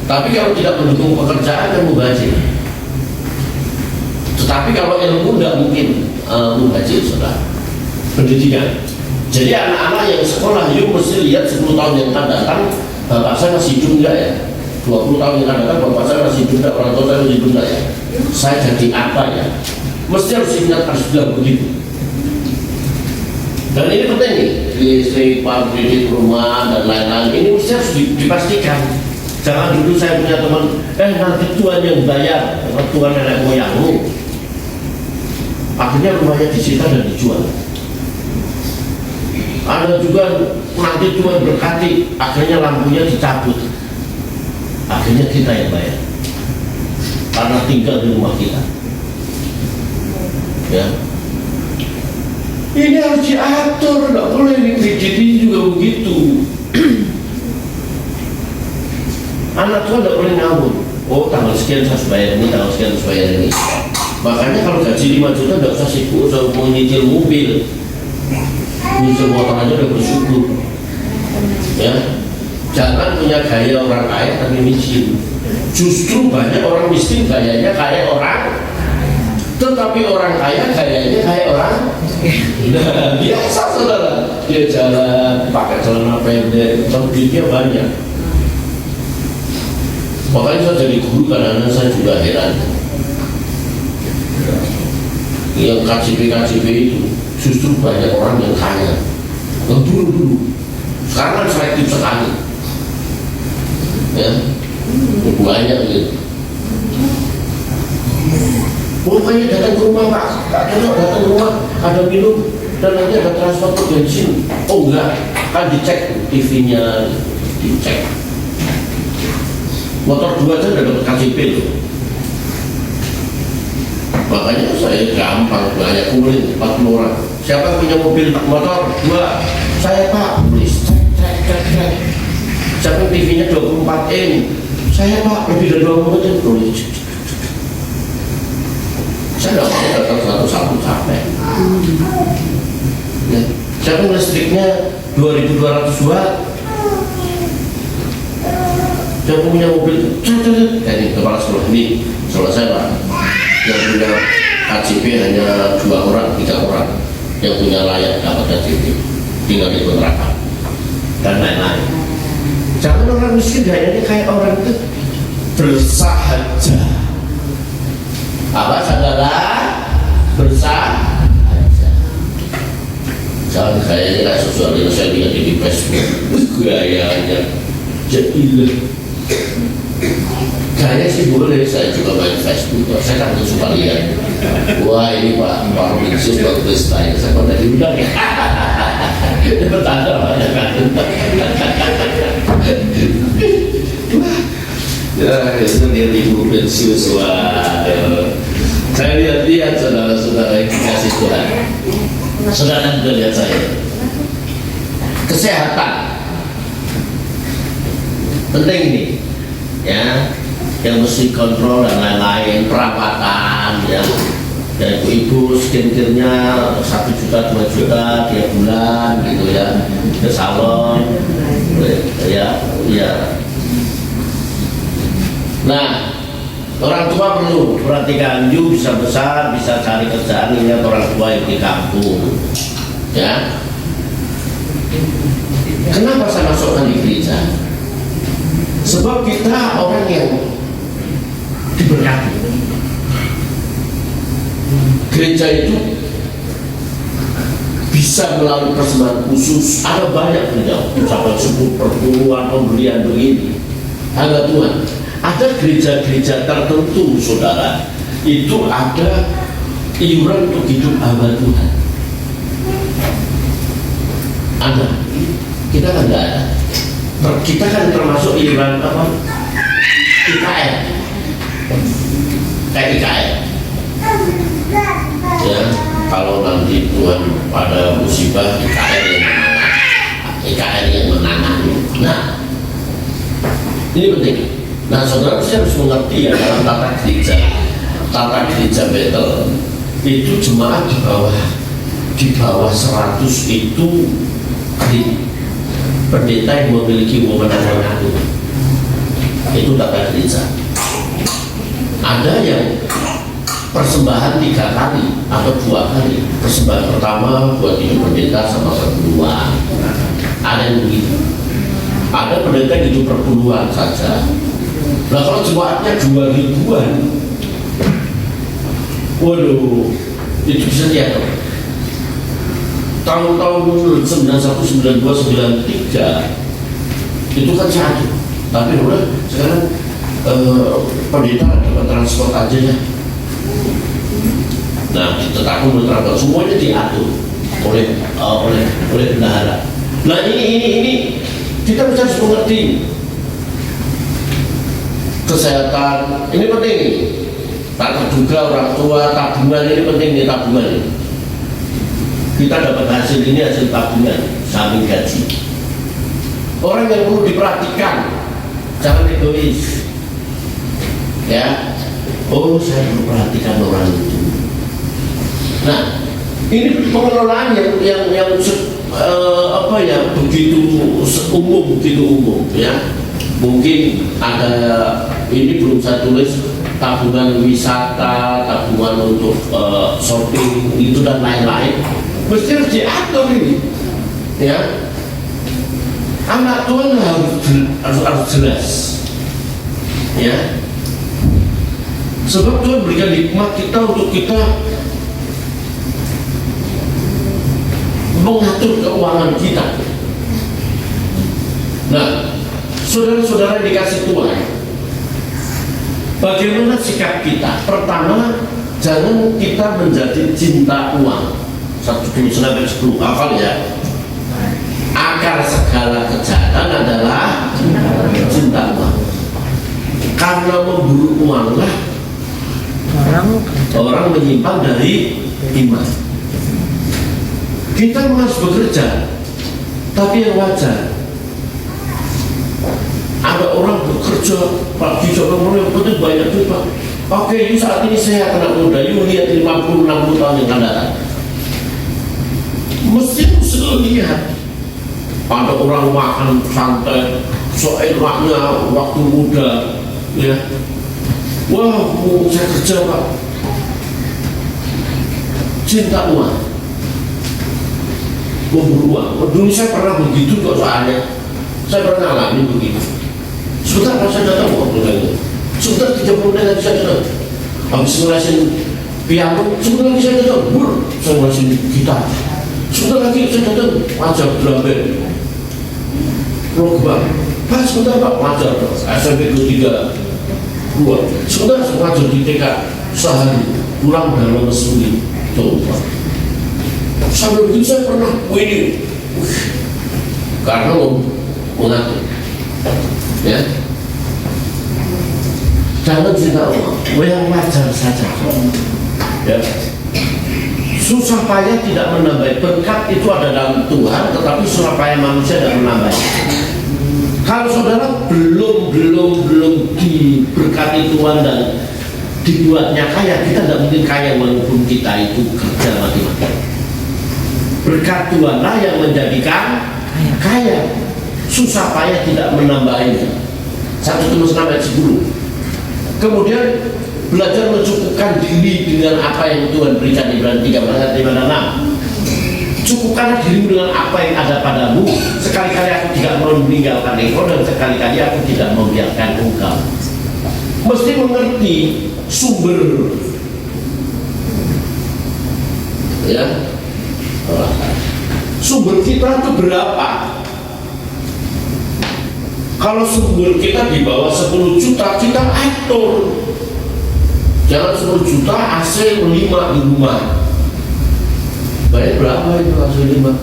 S2: Tapi kalau tidak mendukung pekerjaan, kan mubazir. Tetapi kalau ilmu tidak mungkin mubazir, saudara. Pendidikan. Jadi anak-anak yang sekolah, yuk mesti lihat 10 tahun yang akan datang, bapak saya masih hidup enggak ya? 20 tahun yang akan datang, bapak saya masih hidup enggak? Orang tua saya masih hidup enggak ya? Saya jadi apa ya? Mesti harus ingat, harus bilang begitu. Dan ini penting nih, listrik, kredit rumah, dan lain-lain. Ini mesti harus dipastikan. Jangan dulu saya punya teman, nanti Tuhan yang bayar, Tuhan nenek moyangmu. Akhirnya rumahnya disita dan dijual. Ada juga nanti Tuhan berkati, akhirnya lampunya dicabut. Akhirnya kita yang bayar, karena tinggal di rumah kita. Ya. Ini harus diatur, nggak boleh rigid juga begitu. Anak tua nggak boleh ngawur. Oh, tanggal sekian harus bayar ini, tanggal sekian harus bayar ini. Makanya kalau gaji 5 juta nggak usah sibuk, usah mau nyicil mobil, nyicil motor aja udah bersyukur. Ya, jangan punya gaya orang kaya tapi miskin. Justru banyak orang miskin gayanya kayak orang, tetapi orang kaya gayanya kayak orang. Nah, biasa saudara, dia jalan pakai celana pendek, duitnya banyak. Makanya saya jadi guru, kadang-kadang saya juga heran. Yang KJP itu justru banyak orang yang kaya. Yang dulu, sekarang kan selektif sekali. Ya, banyak gitu. Pokoknya datang ke rumah Pak, datang ke rumah, ada minum, dan nanti ada transfer ke bensin. Oh enggak, kan dicek TV-nya, dicek. Motor 2 aja udah dapat KJP loh. Makanya saya gampang, banyak kumpulin 40 orang. Siapa punya mobil motor 2? Saya Pak, beli cek. Siapa TV-nya 24 in? Saya Pak, lebih dari 20 in, beli. Saya nggak mau datang satu-satu capek. Ya. Siapa listriknya 2200 watt? Yang punya mobil, ini kepala sekolah ini selesai Pak. Yang punya KJP hanya 2 orang, 3 orang yang punya layak dapat KJP, tinggal di kontrakan dan lain-lain. Jangan orang miskin gayanya kayak orang itu bersahaja. Apa saudara? Bersahaja. Jangan kayaknya kayak sosial ini saya lihat di Facebook, gayanya jadilah. Kayaknya sih boleh, saya juga main Facebook. Saya kan suka lihat. Wah ini Pak Rominsius bagus tanya. Saya pernah diundang ya. Dia bertanda banyak kan. Ya itu dia libur pensius. Wah, saya lihat saudara-saudara yang dikasih Tuhan. Saudara juga lihat saya. Kesehatan penting ini, ya, yang mesti kontrol dan lain-lain, perawatan, ya, dan ibu-ibu skincare-nya 1 juta 2 juta tiap bulan gitu ya, ke salon, ya. Nah, orang tua perlu perhatikan, you bisa besar, bisa cari kerjaan, lihat orang tua yang di kampung, ya. Kenapa saya masukkan di gereja? Sebab kita orang yang diberkati. Gereja itu bisa melalui persembahan khusus. Ada banyak gereja, sampai 10 perpuluhan pembelian begini. Hamba Tuhan, ada gereja-gereja tertentu, saudara, itu ada iuran untuk hidup hamba Tuhan. Ada, kita kan tidak ada. Kita kan termasuk iuran apa? IKN, kayak IKN. Ya, kalau nanti Tuhan pada musibah IKN yang EKR yang menangani. Nah, ini penting. Nah, saudara harus mengerti ya, dalam tata gereja Betel itu jemaat di bawah 100 itu pendeta yang memiliki wewenang mengatur. Itu tata gereja. Ada yang persembahan 3 kali atau 2 kali. Persembahan pertama buat hidup pendeta sama perpuluhan. Ada yang begitu. Ada pendeta yang hidup perpuluhan saja. Nah, kalau jemaatnya 2.000-an, waduh, itu bisa diatur. Tahun-tahun 91, 92, 93 itu kan satu. Tapi udah sekarang pendeta dapat transport aja ya. Nah, ditetapkan oleh transport, semuanya diatur oleh bendahara. Nah, ini kita harus mengerti. Kesehatan ini penting nih. Tak terduga orang tua, tabungan ini penting nih, tabungan ini. Kita dapat hasil ini hasil tabungan samping gaji. Orang yang perlu diperhatikan, jangan egois. Ya, oh saya perlu perhatikan orang itu. Nah, ini pengelolaan yang begitu umum ya. Mungkin ada, ini belum saya tulis, tabungan wisata, tabungan untuk shopping itu dan lain-lain. Mesti harus diatur ini, ya. Anak Tuhan harus jelas, ya. Sebab Tuhan berikan hikmat kita untuk kita mengatur keuangan kita. Nah, saudara-saudara yang dikasih Tuhan, bagaimana sikap kita? Pertama, jangan kita menjadi cinta uang. 1-10 hafal ya. Akar segala kejahatan adalah cinta uang. Karena memburu uanglah orang menyimpang dari iman. Kita harus bekerja, tapi yang wajar. Ada orang bekerja pagi sampai malam, betul banyak duit Pak. Oke, ini saat ini saya anak muda, yuk lihat 50-60 tahun yang akan datang. Mesti lihat. Ada orang makan santai, seenaknya waktu muda, ya. Wah, mau saya kerja Pak. Cinta uang, memburu uang. Dulu saya pernah begitu kok soalnya. Saya pernah alami begitu. Sebentar pas saya datang waktu itu, sebentar 30 menit lagi saya datang. Habis ngerasain piano, sebentar lagi saya datang. Saya ngerasain gitar. Sebentar lagi saya datang, ajar drum band. Rock band. Pak, sebentar Pak, ngajar SMP 2. Sebentar saya ngajar di TK sehari, pulang dalam mesuli. Coba. Sampai begitu saya pernah winning. Karena mengatur. Ya, jangan cinta uang, yang wajar saja. Ya, susah payah tidak menambah berkat itu ada dalam Tuhan, tetapi susah payah manusia tidak menambah. Kalau saudara belum diberkati Tuhan dan dibuatnya kaya, kita tidak mungkin kaya walaupun kita itu kerja mati-mati. Berkat Tuhanlah yang menjadikan kaya. Susah payah tidak menambahinya. 1-10. Kemudian belajar mencukupkan diri dengan apa yang Tuhan berikan. Ibrani 13:5-6. Cukupkanlah dirimu dengan apa yang ada padamu. Sekali-kali aku tidak mau meninggalkan engkau, dan sekali-kali aku tidak membiarkan engkau. Mesti mengerti sumber, ya. Sumber kita itu berapa? Kalau sumber kita di bawah 10 juta, kita atur. Jangan 10 juta AC 5 di rumah. Bayar berapa itu AC 5?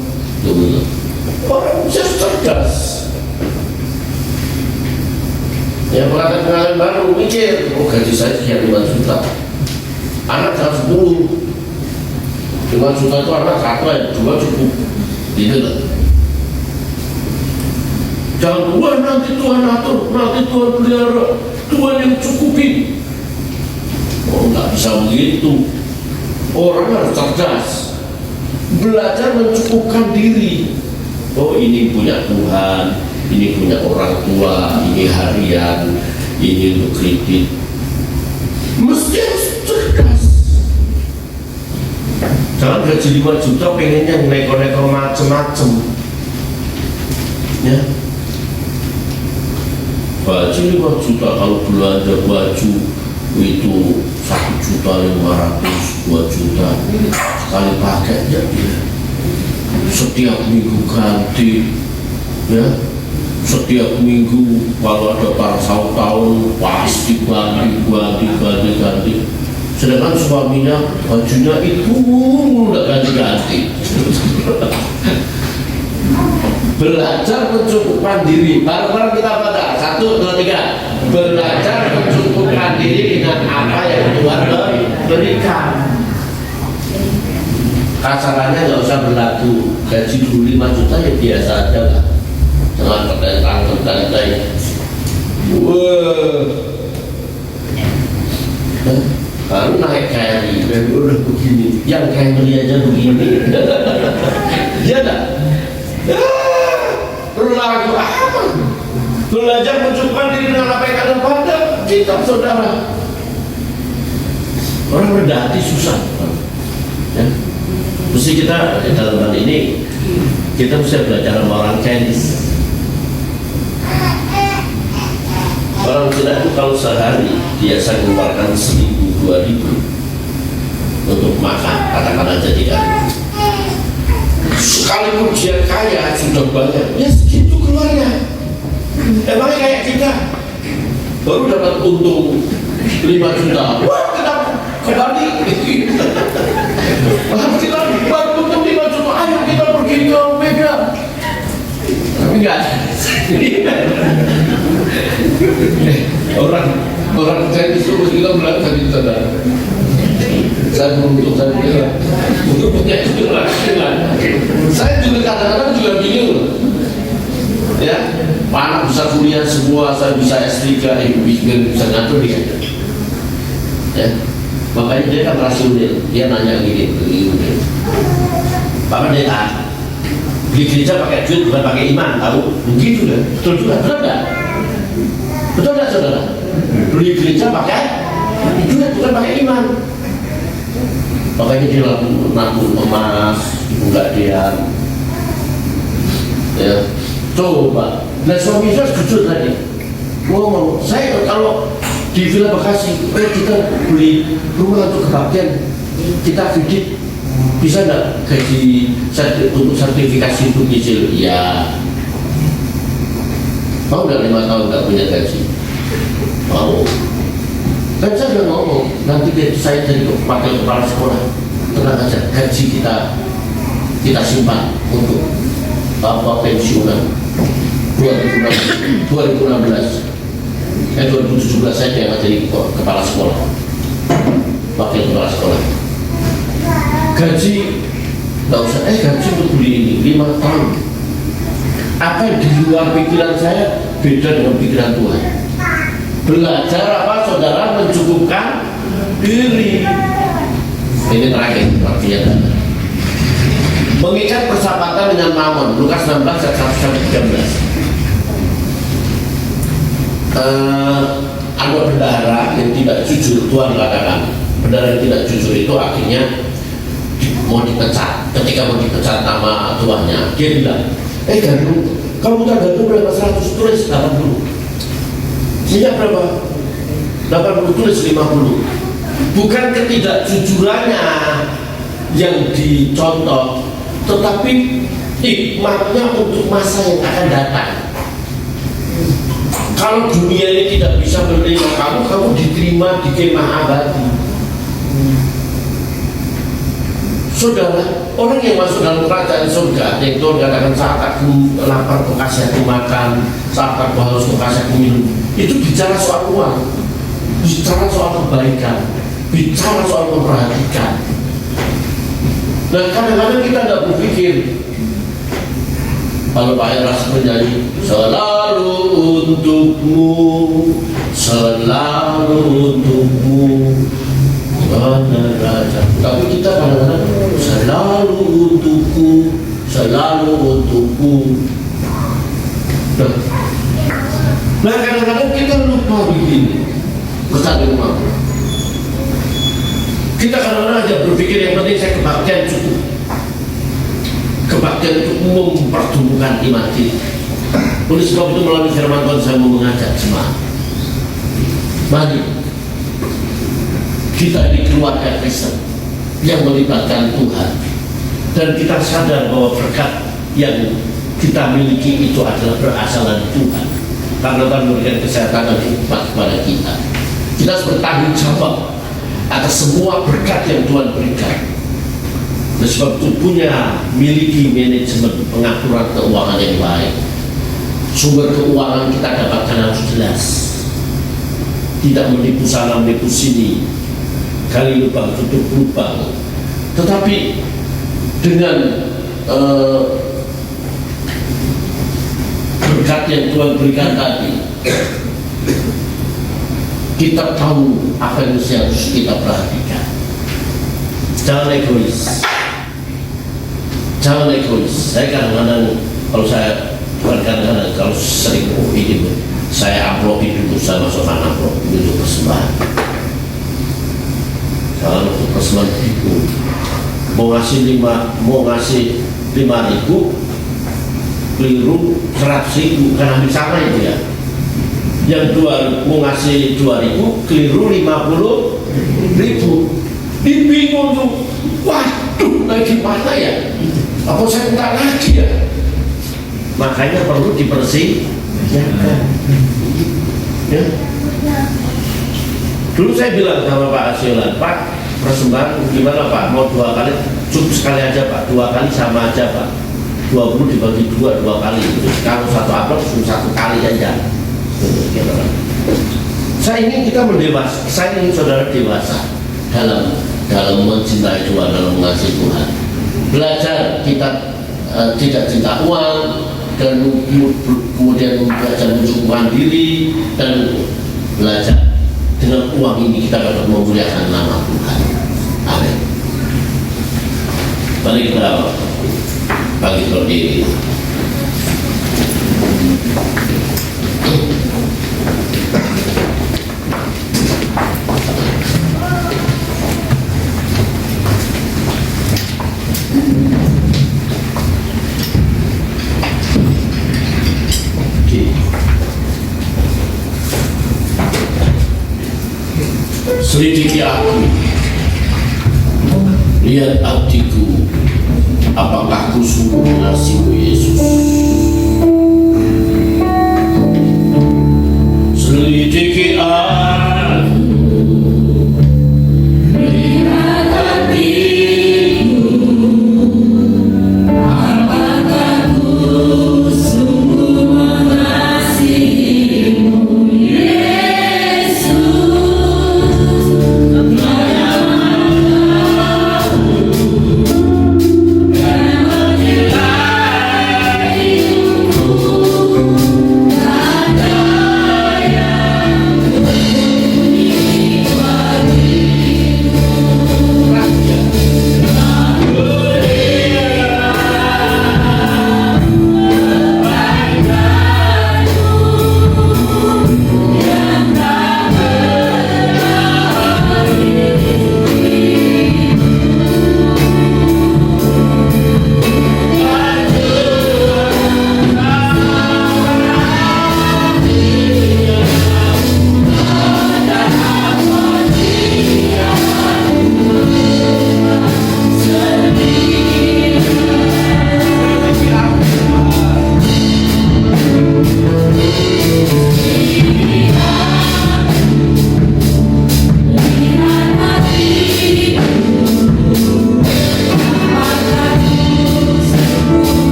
S2: Orang bisa cerdas. Ya, pengadaan baru mikir, oh gaji saya sekian 5 juta. Anak jangan 10. 5 juta itu anak 1 ya, 2 cukup. Gitu loh. Jangan, wah nanti Tuhan atur, nanti Tuhan pelihara, Tuhan yang cukupin. Oh, nggak bisa begitu. Orang harus cerdas, belajar mencukupkan diri. Oh, ini punya Tuhan, ini punya orang tua, ini harian, ini untuk kredit. Mesti harus cerdas. Jangan gaji 5 juta pengennya neko-neko macem-macem. Ya, baju 5 juta, kalau belanja baju itu 1.500.000, 2 juta sekali pakai ya, setiap minggu ganti, ya, setiap minggu kalau ada parasau tahun pasti ganti. Sedangkan suaminya bajunya itu nggak ganti-ganti. Belajar mencukupkan diri. Bareng-bareng kita pada 1, 2, 3. Belajar mencukupkan diri dengan apa yang Tuhan berikan. Kasarannya nggak usah berlaku gaji dulu 5 juta ya biasa aja lah. Jangan tertentang. Wah, baru naik carry, baru udah begini. Yang carry aja begini. Iya tak? Berlaku apa? Belajar mencukupkan diri dengan apa yang ada pada kita, saudara. Orang berdati susah, ya. Mesti kita dalam hal ini kita bisa belajar sama orang Chinese. Orang Cina itu kalau sehari biasa mengeluarkan 1.000, 2.000 untuk makan, katakan aja 3. Sekalipun dia kaya sudah banyak, ya segitu keluarnya. Emangnya kayak kita baru dapat untung 5 juta, wah kita kembali. Kita baru untung 5 juta, ayo kita pergi ke Medan. Tapi enggak. Orang Chinese itu kita belajar di sana. Saya beruntung, saya bilang untuk punya istilah. Saya juga kadang-kadang juga bingung, ya, anak bisa kuliah semua, saya bisa S3, bisa ngatur dia, ya, makanya dia kan rasional, dia nanya gini, Pak Pendeta, beli gereja pakai duit bukan pakai iman, tahu? Begitu kan? Betul juga, betul nggak? Betul nggak saudara? Beli gereja pakai duit bukan pakai iman. Makanya dia nabung emas, enggak diam. Ya, coba. Nah suami saya jujur tadi ngomong, saya kalau di Villa Bekasi, kita beli rumah untuk kebaktian, kita kredit, bisa nggak gaji untuk sertifikasi itu kecil? Ya. Mau nggak 5 tahun nggak punya gaji? Mau. Dan saya udah ngomong, nanti saya jadi wakil kepala sekolah, tenang aja, gaji kita simpan untuk pensiunan 2017 saya yang jadi kepala sekolah, wakil kepala sekolah. Gaji nggak usah, gaji untuk beli ini 5 tahun. Apa yang di luar pikiran saya beda dengan pikiran Tuhan. Belajar apa saudara mencukupkan diri. Ini terakhir artinya. Mengikat persahabatan dengan Mammon, Lukas 16 ayat 1-13. Ada bendahara yang tidak jujur, Tuhan katakan bendahara yang tidak jujur itu akhirnya mau dipecat. Ketika mau dipecat nama tuannya, dia bilang, kamu tergantung berapa 100, tulis 80. Minyak berapa? 80, tulis 50. Bukan ketidakjujurannya yang dicontoh, tetapi hikmatnya untuk masa yang akan datang. Kalau dunia ini tidak bisa menerima kamu diterima di kemah abadi. Saudara, orang yang masuk dalam kerajaan surga, yang Tuhan katakan saat aku lapar kau kasih aku makan, saat aku haus kau kasih aku minum, itu bicara soal uang, bicara soal kebaikan, bicara soal memperhatikan. Nah kadang-kadang kita tidak berpikir Kalau Pak Eras menyanyi selalu untukmu, selalu untukmu, Tuhan Raja. Tapi kita kadang-kadang selalu untukku, selalu untukku. Nah kadang-kadang kita lupa begini, besar di rumah. Kita kadang-kadang aja berpikir yang penting saya kebaktian cukup. Kebaktian itu mempertumbuhkan iman kita. Oleh sebab itu melalui firman Tuhan saya mau mengajak jemaat. Mari kita di keluarga Kristen yang melibatkan Tuhan, dan kita sadar bahwa berkat yang kita miliki itu adalah berasal dari Tuhan, karena Tuhan memberikan kesehatan dan hikmat kepada kita. Kita harus bertanggung jawab atas semua berkat yang Tuhan berikan. Oleh sebab itu miliki manajemen pengaturan keuangan yang baik. Sumber keuangan kita dapatkan harus jelas, tidak menipu sana menipu sini, gali lubang tutup lubang. Tetapi dengan berkat yang Tuhan berikan tadi, kita tahu apa yang harus kita perhatikan. Jangan egois. Jangan egois. Saya kadang-kadang kalau sering ini, saya amplopin dulu, saya masukkan amplop untuk persembahan. Kalau untuk persembahan itu mau ngasih 5.000, keliru 100.000, kan hampir sama itu ya. Yang mau ngasih 2.000, keliru 50.000. Dibingung tuh, waduh, gimana ya? Apa saya minta lagi ya? Makanya perlu dibersihkan. Ya. Dulu saya bilang sama Pak Asiolan, Pak, persembahan gimana Pak? Mau 2 kali? Cukup sekali aja Pak, 2 kali sama aja Pak. 20 dibagi 2 kali. Kalau 1 amplop cuma 1 kali aja. Saya ingin kita mendewasa. Saya ingin saudara dewasa dalam mencintai Tuhan, dalam mengasihi Tuhan. Belajar kita tidak cinta uang, dan kemudian belajar mencukupkan diri, dan belajar dengan uang ini kita dapat memuliakan nama Tuhan. Amin. Mari kita bagi berdiri. Selidiki aku, lihat hatiku, apakah aku sungguh mengasihi Yesus. Selidiki aku, lihat hatiku, apakah aku sungguh mengasihimu Yesus.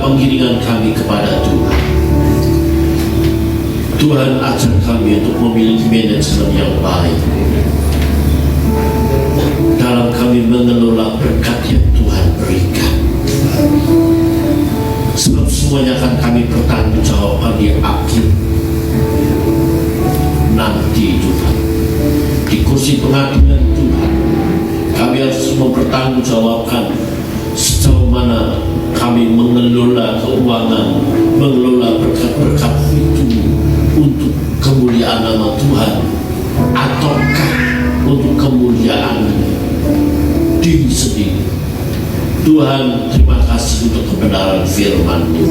S2: penggiringan kami kepada Tuhan. Tuhan ajar kami untuk memiliki manajemen yang baik dalam kami mengelola berkat yang Tuhan berikan. Sebab semuanya akan kami pertanggungjawabkan di akhir nanti Tuhan. Di kursi pengadilan Tuhan, kami harus mempertanggungjawabkan sejauh mana kami mengelola keuangan, mengelola berkat-berkat itu untuk kemuliaan nama Tuhan, ataukah untuk kemuliaan diri sendiri. Tuhan, terima kasih untuk kebenaran firman-Mu.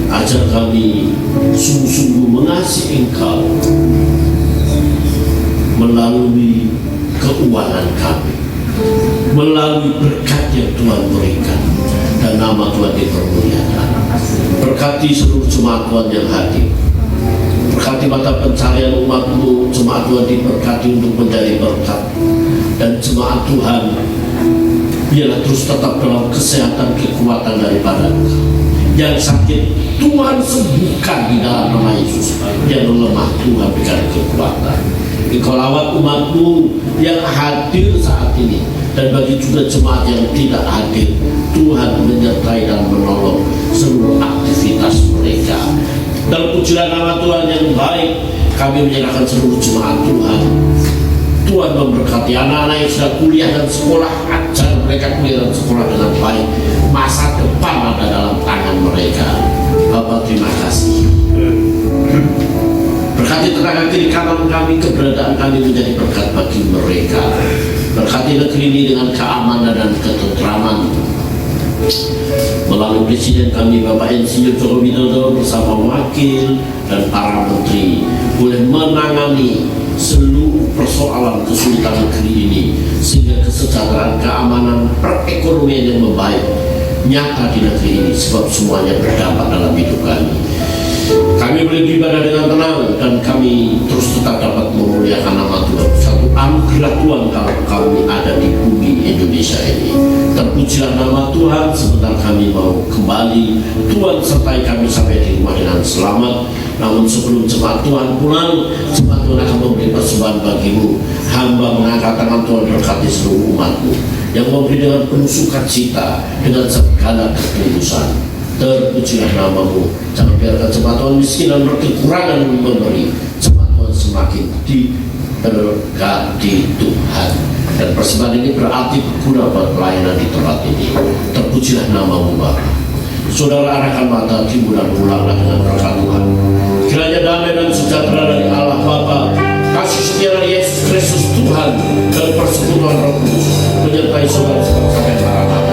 S2: Ajar kami sungguh-sungguh mengasihi Engkau melalui keuangan kami, melalui berkat yang Tuhan berikan, dan nama Tuhan dipermuliakan. Berkati seluruh jemaat Tuhan yang hadir, berkati mata pencarian umat-Mu. Jemaat Tuhan diberkati untuk menjadi berkat, dan jemaat Tuhan biarlah terus tetap dalam kesehatan, kekuatan daripada Engkau. Yang sakit Tuhan sembuhkan di dalam nama Yesus. Yang lemah Tuhan berikan kekuatan. Engkau lawat umat-Mu yang hadir saat ini, dan bagi juga jemaat yang tidak hadir, Tuhan menyertai dan menolong seluruh aktivitas mereka. Dalam pujian nama Tuhan yang baik, kami menyerahkan seluruh jemaat Tuhan. Tuhan memberkati anak-anak yang sedang kuliah dan sekolah, ajar mereka kuliah dan sekolah dengan baik. Masa depan ada dalam tangan mereka. Bapak, terima kasih. Berkati tenaga kiri kanan kami, keberadaan kami menjadi berkat bagi mereka. Berkati negeri ini dengan keamanan dan ketentraman. Melalui Presiden kami Bapak Insinyur Joko Widodo bersama wakil dan para menteri boleh menangani seluruh persoalan kesulitan negeri ini, sehingga kesejahteraan, keamanan, perekonomian yang membaik nyata di negeri ini, sebab semuanya berdampak dalam hidup kami. Kami boleh beribadah dengan tenang, dan kami terus tetap dapat memuliakan nama Tuhan. Satu anugerah Tuhan kalau kami ada di bumi Indonesia ini. Terpujilah nama Tuhan. Sebentar kami mau kembali. Tuhan sertai kami sampai di rumah dengan selamat. Namun sebelum jemaat Tuhan pulang, jemaat Tuhan akan memberi persembahan bagimu. Hamba mengangkat tangan Tuhan berkati seluruh umat-Mu yang memberi dengan penuh sukacita, dengan segala ketulusan. Terpujilah nama-Mu. Jangan biarkan jemaat Tuhan miskin dan berkekurangan memberi. Jemaat Tuhan semakin diberkati Tuhan, dan persembahan ini berarti berguna buat pelayanan di tempat ini. Terpujilah nama-Mu Bapa. Saudara arahkan mata, timbul dan ulanglah dengan berkat Tuhan. Kiranya damai dan sejahtera dari Allah Bapa, kasih setia dari Yesus Kristus Tuhan, dan persekutuan Roh Kudus menyertai saudara sampai sekarang.